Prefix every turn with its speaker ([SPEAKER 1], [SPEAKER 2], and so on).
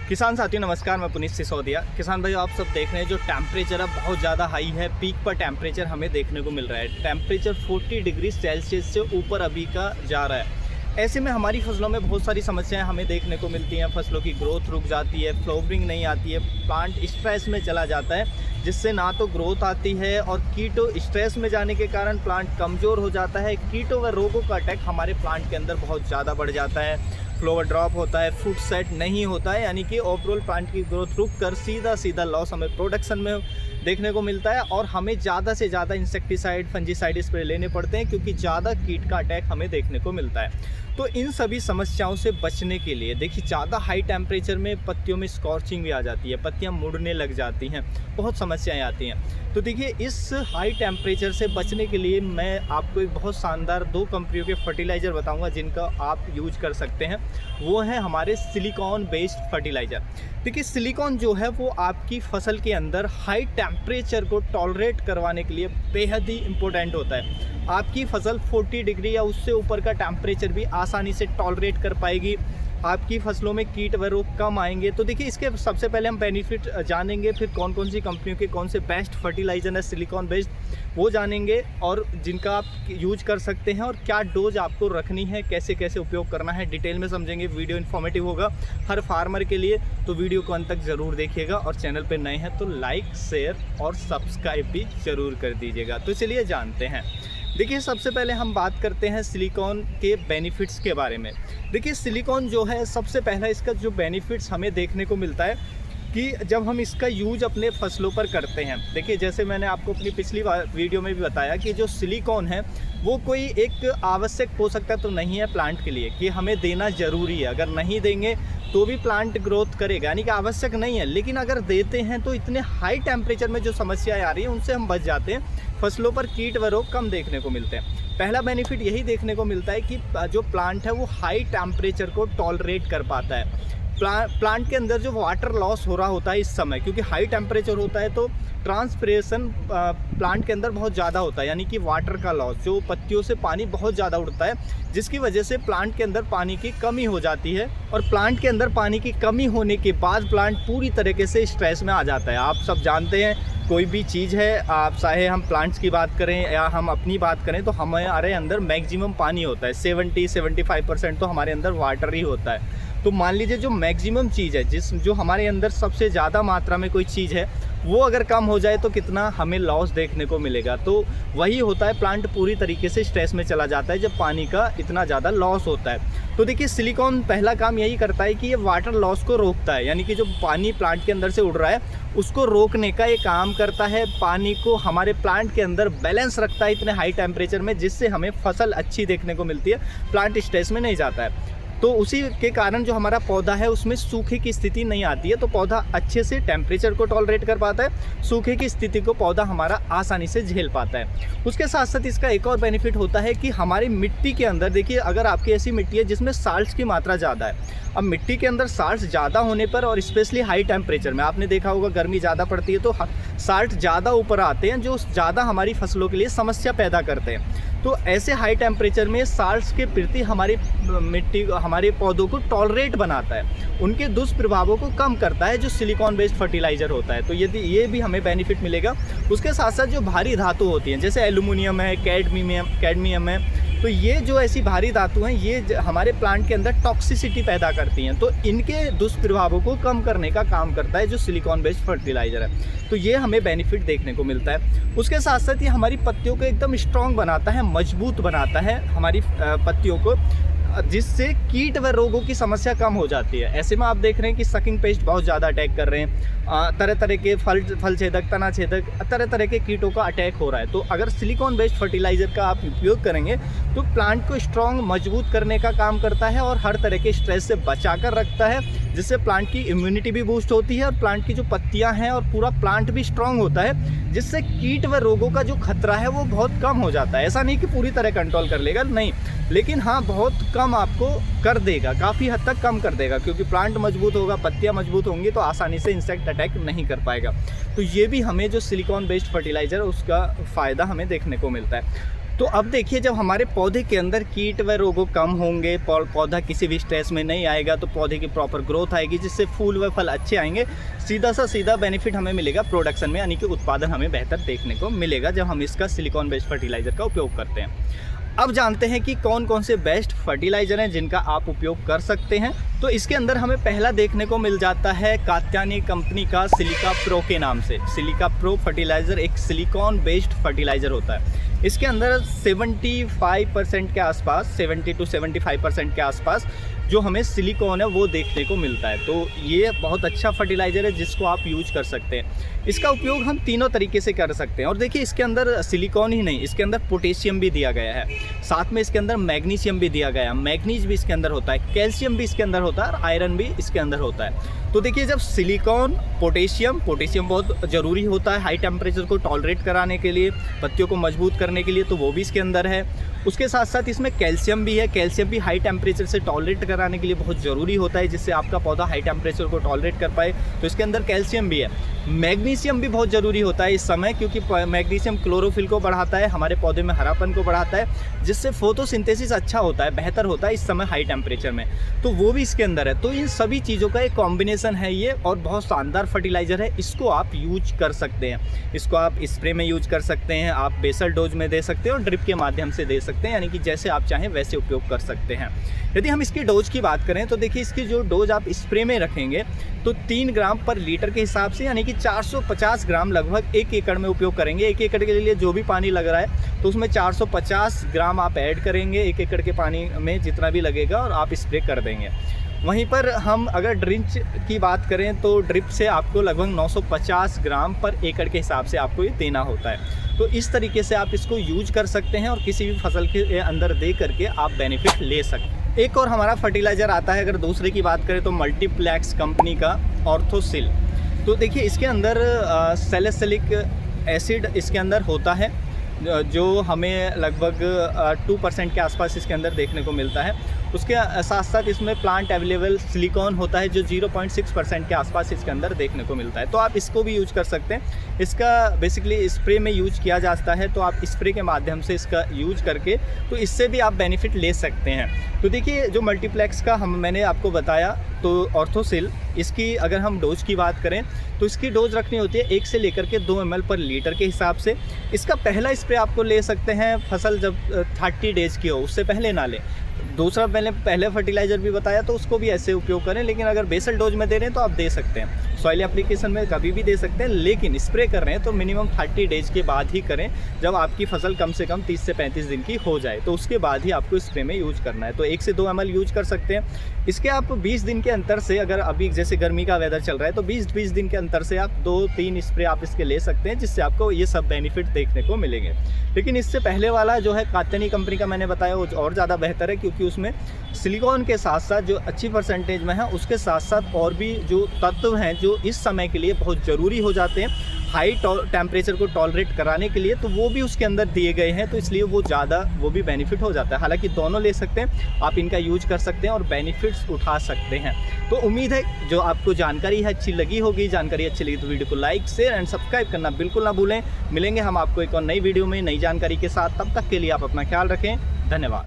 [SPEAKER 1] किसान साथियों नमस्कार, मैं पुनीत सिसोदिया। किसान भाई आप सब देख रहे हैं जो टेम्परेचर अब बहुत ज़्यादा हाई है, पीक पर टेम्परेचर हमें देखने को मिल रहा है। टेम्परेचर 40 डिग्री सेल्सियस से ऊपर अभी का जा रहा है। ऐसे में हमारी फसलों में बहुत सारी समस्याएं हमें देखने को मिलती हैं। फसलों की ग्रोथ रुक जाती है, फ्लावरिंग नहीं आती है, प्लांट स्ट्रेस में चला जाता है, जिससे ना तो ग्रोथ आती है और कीटों स्ट्रेस में जाने के कारण प्लांट कमज़ोर हो जाता है। कीटों व रोगों का अटैक हमारे प्लांट के अंदर बहुत ज़्यादा बढ़ जाता है। फ्लावर ड्रॉप होता है, फ्रूट सेट नहीं होता है, यानी कि ओवरऑल प्लांट की ग्रोथ रुक कर सीधा लॉस हमें प्रोडक्शन में देखने को मिलता है। और हमें ज़्यादा से ज़्यादा इंसेक्टिसाइड, फंजीसाइड स्प्रे लेने पड़ते हैं, क्योंकि ज़्यादा कीट का अटैक हमें देखने को मिलता है। तो इन सभी समस्याओं से बचने के लिए देखिए, ज़्यादा हाई टेम्परेचर में पत्तियों में स्कॉर्चिंग भी आ जाती है, पत्तियां मुड़ने लग जाती हैं, बहुत समस्याएं आती हैं। तो देखिए, इस हाई टेम्परेचर से बचने के लिए मैं आपको एक बहुत शानदार 2 कंपनियों के फर्टिलाइज़र बताऊंगा जिनका आप यूज कर सकते हैं। वो है हमारे सिलिकॉन बेस्ड फर्टिलाइज़र। देखिए, सिलिकॉन जो है वो आपकी फसल के अंदर हाई टेम्परेचर को टॉलरेट करवाने के लिए बेहद ही इम्पोर्टेंट होता है। आपकी फसल 40 डिग्री या उससे ऊपर का टेम्परेचर भी आसानी से टॉलरेट कर पाएगी। आपकी फसलों में कीट व रोग कम आएंगे। तो देखिए, इसके सबसे पहले हम बेनिफिट जानेंगे, फिर कौन कौन सी कंपनियों के कौन से बेस्ट फर्टिलाइज़र है सिलिकॉन बेस्ड वो जानेंगे, और जिनका आप यूज कर सकते हैं, और क्या डोज आपको रखनी है, कैसे कैसे उपयोग करना है, डिटेल में समझेंगे। वीडियो इन्फॉर्मेटिव होगा हर फार्मर के लिए, तो वीडियो को अंत तक ज़रूर देखिएगा। और चैनल पर नए हैं तो लाइक, शेयर और सब्सक्राइब भी ज़रूर कर दीजिएगा। तो चलिए जानते हैं। देखिए, सबसे पहले हम बात करते हैं सिलिकॉन के बेनिफिट्स के बारे में। देखिए, सिलिकॉन जो है, सबसे पहला इसका जो बेनिफिट्स हमें देखने को मिलता है कि जब हम इसका यूज अपने फसलों पर करते हैं। देखिए, जैसे मैंने आपको अपनी पिछली वीडियो में भी बताया कि जो सिलिकॉन है वो कोई एक आवश्यक पोषक तत्व तो नहीं है प्लांट के लिए कि हमें देना ज़रूरी है। अगर नहीं देंगे तो भी प्लांट ग्रोथ करेगा, यानी कि आवश्यक नहीं है। लेकिन अगर देते हैं तो इतने हाई टेम्परेचर में जो समस्याएं आ रही हैं उनसे हम बच जाते हैं। फसलों पर कीट व रोग कम देखने को मिलते हैं। पहला बेनिफिट यही देखने को मिलता है कि जो प्लांट है वो हाई टेम्परेचर को टॉलरेट कर पाता है। प्लांट के अंदर जो वाटर लॉस हो रहा होता है इस समय, क्योंकि हाई टेम्परेचर होता है तो ट्रांसपिरेशन प्लांट के अंदर बहुत ज़्यादा होता है, यानी कि वाटर का लॉस, जो पत्तियों से पानी बहुत ज़्यादा उड़ता है, जिसकी वजह से प्लांट के अंदर पानी की कमी हो जाती है। और प्लांट के अंदर पानी की कमी होने के बाद प्लांट पूरी तरीके से स्ट्रेस में आ जाता है। आप सब जानते हैं, कोई भी चीज़ है, आप चाहे हम प्लांट्स की बात करें या हम अपनी बात करें, तो हमारे अंदर मैक्सिमम पानी होता है। 70-75% तो हमारे अंदर वाटर ही होता है। तो मान लीजिए, जो मैक्सिमम चीज़ है, जो हमारे अंदर सबसे ज़्यादा मात्रा में कोई चीज़ है, वो अगर कम हो जाए तो कितना हमें लॉस देखने को मिलेगा। तो वही होता है, प्लांट पूरी तरीके से स्ट्रेस में चला जाता है जब पानी का इतना ज़्यादा लॉस होता है। तो देखिए, सिलिकॉन पहला काम यही करता है कि ये वाटर लॉस को रोकता है, यानी कि जो पानी प्लांट के अंदर से उड़ रहा है उसको रोकने का ये काम करता है। पानी को हमारे प्लांट के अंदर बैलेंस रखता है इतने हाई टेम्परेचर में, जिससे हमें फसल अच्छी देखने को मिलती है, प्लांट स्ट्रेस में नहीं जाता है। तो उसी के कारण जो हमारा पौधा है उसमें सूखे की स्थिति नहीं आती है, तो पौधा अच्छे से टेम्परेचर को टॉलरेट कर पाता है। सूखे की स्थिति को पौधा हमारा आसानी से झेल पाता है। उसके साथ साथ इसका एक और बेनिफिट होता है कि हमारी मिट्टी के अंदर, देखिए, अगर आपकी ऐसी मिट्टी है जिसमें साल्ट्स की मात्रा ज़्यादा है, अब मिट्टी के अंदर साल्ट्स ज़्यादा होने पर, और स्पेशली हाई टेम्परेचर में, आपने देखा होगा गर्मी ज़्यादा पड़ती है तो साल्ट ज़्यादा ऊपर आते हैं, जो ज़्यादा हमारी फसलों के लिए समस्या पैदा करते हैं। तो ऐसे हाई टेम्परेचर में साल्ट्स के प्रति हमारी मिट्टी, हमारे पौधों को टॉलरेट बनाता है, उनके दुष्प्रभावों को कम करता है, जो सिलिकॉन बेस्ड फर्टिलाइज़र होता है। तो यदि ये भी हमें बेनिफिट मिलेगा। उसके साथ साथ जो भारी धातु होती हैं, जैसे एल्यूमिनियम है, कैडमियम है, तो ये जो ऐसी भारी धातु हैं, ये हमारे प्लांट के अंदर टॉक्सिसिटी पैदा करती हैं, तो इनके दुष्प्रभावों को कम करने का काम करता है जो सिलिकॉन बेस्ड फर्टिलाइज़र है। तो ये हमें बेनिफिट देखने को मिलता है। उसके साथ साथ ये हमारी पत्तियों को एकदम स्ट्रॉन्ग बनाता है, मजबूत बनाता है हमारी पत्तियों को, जिससे कीट व रोगों की समस्या कम हो जाती है। ऐसे में आप देख रहे हैं कि सकिंग पेस्ट बहुत ज़्यादा अटैक कर रहे हैं, तरह तरह के फल छेदक, तना छेदक, तरह तरह के कीटों का अटैक हो रहा है। तो अगर सिलिकॉन बेस्ड फर्टिलाइज़र का आप उपयोग करेंगे तो प्लांट को स्ट्रॉन्ग, मजबूत करने का काम करता है और हर तरह के स्ट्रेस से बचा कर रखता है, जिससे प्लांट की इम्यूनिटी भी बूस्ट होती है और प्लांट की जो पत्तियां हैं और पूरा प्लांट भी स्ट्रांग होता है, जिससे कीट व रोगों का जो खतरा है वो बहुत कम हो जाता है। ऐसा नहीं कि पूरी तरह कंट्रोल कर लेगा, नहीं, लेकिन हाँ बहुत कम आपको कर देगा, काफ़ी हद तक कम कर देगा, क्योंकि प्लांट मजबूत होगा, पत्तियां मजबूत होंगी तो आसानी से इंसेक्ट अटैक नहीं कर पाएगा। तो ये भी हमें जो सिलिकॉन बेस्ड फर्टिलाइज़र है उसका फ़ायदा हमें देखने को मिलता है। तो अब देखिए, जब हमारे पौधे के अंदर कीट व रोग कम होंगे, पौधा किसी भी स्ट्रेस में नहीं आएगा, तो पौधे की प्रॉपर ग्रोथ आएगी, जिससे फूल व फल अच्छे आएंगे। सीधा बेनिफिट हमें मिलेगा प्रोडक्शन में, यानी कि उत्पादन हमें बेहतर देखने को मिलेगा जब हम इसका सिलिकॉन बेस्ड फर्टिलाइज़र का उपयोग करते हैं। अब जानते हैं कि कौन कौन से बेस्ट फर्टिलाइज़र हैं जिनका आप उपयोग कर सकते हैं। तो इसके अंदर हमें पहला देखने को मिल जाता है कात्यायनी कंपनी का सिलिका प्रो के नाम से। सिलिका प्रो फर्टिलाइज़र एक सिलिकॉन बेस्ड फर्टिलाइज़र होता है। इसके अंदर 75% के आसपास, 70 to 75% के आसपास जो हमें सिलिकॉन है वो देखने को मिलता है। तो ये बहुत अच्छा फर्टिलाइज़र है जिसको आप यूज कर सकते हैं। इसका उपयोग हम तीनों तरीके से कर सकते हैं। और देखिए, इसके अंदर सिलिकॉन ही नहीं, इसके अंदर पोटेशियम भी दिया गया है, साथ में इसके अंदर मैग्नीशियम भी दिया गया है, मैग्नीज भी इसके अंदर होता है, कैल्शियम भी इसके अंदर होता है और आयरन भी इसके अंदर होता है। तो देखिए, जब सिलिकॉन, पोटेशियम बहुत ज़रूरी होता है हाई टेम्परेचर को टॉलरेट कराने के लिए, पत्तियों को मजबूत करने के लिए, तो वो भी इसके अंदर है। उसके साथ साथ इसमें कैल्शियम भी है। कैल्शियम भी हाई टेम्परेचर से टॉलरेट कराने के लिए बहुत ज़रूरी होता है, जिससे आपका पौधा हाई टेम्परेचर को टॉलरेट कर पाए, तो इसके अंदर कैल्शियम भी है। मैग्नीशियम भी बहुत ज़रूरी होता है इस समय, क्योंकि मैग्नीशियम क्लोरोफिल को बढ़ाता है, हमारे पौधे में हरापन को बढ़ाता है, जिससे फोटोसिंथेसिस अच्छा होता है, बेहतर होता है इस समय हाई टेम्परेचर में, तो वो भी इसके अंदर है। तो इन सभी चीज़ों का एक कॉम्बिनेशन है ये, और बहुत शानदार फर्टिलाइज़र है। इसको आप यूज कर सकते हैं। इसको आप स्प्रे में यूज कर सकते हैं, आप बेसल डोज में दे सकते हैं और ड्रिप के माध्यम से दे सकते हैं, यानी कि जैसे आप चाहें वैसे उपयोग कर सकते हैं। यदि हम इसकी डोज की बात करें तो देखिए, इसकी जो डोज आप स्प्रे में रखेंगे तो 3 ग्राम पर लीटर के हिसाब से, यानी कि 450 ग्राम लगभग 1 एकड़ में उपयोग करेंगे। 1 एकड़ के लिए जो भी पानी लग रहा है तो उसमें 450 ग्राम आप ऐड करेंगे 1 एकड़ के पानी में, जितना भी लगेगा, और आप स्प्रे कर देंगे। वहीं पर हम अगर ड्रिंच की बात करें तो ड्रिप से आपको लगभग 950 ग्राम पर एकड़ के हिसाब से आपको ये देना होता है। तो इस तरीके से आप इसको यूज कर सकते हैं और किसी भी फसल के अंदर दे करके आप बेनिफिट ले सकते हैं। एक और हमारा फर्टिलाइज़र आता है, अगर दूसरे की बात करें तो मल्टीप्लेक्स कंपनी का ऑर्थोसिल। तो देखिए, इसके अंदर सैलिसिलिक एसिड इसके अंदर होता है, जो हमें लगभग 2% के आसपास इसके अंदर देखने को मिलता है। उसके साथ साथ इसमें प्लांट अवेलेबल सिलिकॉन होता है, जो 0.6% के आसपास इसके अंदर देखने को मिलता है। तो आप इसको भी यूज कर सकते हैं। इसका बेसिकली स्प्रे में यूज किया जाता है, तो आप स्प्रे के माध्यम से इसका यूज करके तो इससे भी आप बेनिफिट ले सकते हैं। तो देखिए, जो मल्टीप्लेक्स का मैंने आपको बताया, तो ऑर्थोसिल, इसकी अगर हम डोज की बात करें तो इसकी डोज रखनी होती है 1 से लेकर के 2 ml पर लीटर के हिसाब से। इसका पहला स्प्रे आपको ले सकते हैं फसल जब 30 डेज़ की हो, उससे पहले ना लें। दूसरा, मैंने पहले फर्टिलाइज़र भी बताया तो उसको भी ऐसे उपयोग करें, लेकिन अगर बेसल डोज में दे रहे हैं तो आप दे सकते हैं। सॉइल एप्लीकेशन में कभी भी दे सकते हैं, लेकिन स्प्रे कर रहे हैं तो मिनिमम 30 डेज़ के बाद ही करें, जब आपकी फसल कम से कम 30 से 35 दिन की हो जाए, तो उसके बाद ही आपको स्प्रे में यूज करना है। तो 1 से 2 ml यूज कर सकते हैं। इसके आप 20 दिन के अंतर से, अगर अभी जैसे गर्मी का वेदर चल रहा है तो 20-20 दिन के अंतर से आप 2-3 स्प्रे आप इसके ले सकते हैं, जिससे आपको ये सब बेनिफिट देखने को मिलेंगे। लेकिन इससे पहले वाला जो है कात्यायनी कंपनी का मैंने बताया, वो और ज़्यादा बेहतर है, क्योंकि उसमें सिलिकॉन के साथ साथ जो अच्छी परसेंटेज में है, उसके साथ साथ और भी जो तत्व हैं जो इस समय के लिए बहुत ज़रूरी हो जाते हैं हाई टेम्परेचर को टॉलरेट कराने के लिए, तो वो भी उसके अंदर दिए गए हैं। तो इसलिए वो भी बेनिफिट हो जाता है। हालांकि दोनों ले सकते हैं, आप इनका यूज कर सकते हैं और बेनिफिट्स उठा सकते हैं। तो उम्मीद है जो आपको जानकारी है अच्छी लगी होगी। जानकारी अच्छी लगी तो वीडियो को लाइक, शेयर एंड सब्सक्राइब करना बिल्कुल ना भूलें। मिलेंगे हम आपको एक और नई वीडियो में नई जानकारी के साथ। तब तक के लिए आप अपना ख्याल रखें। धन्यवाद।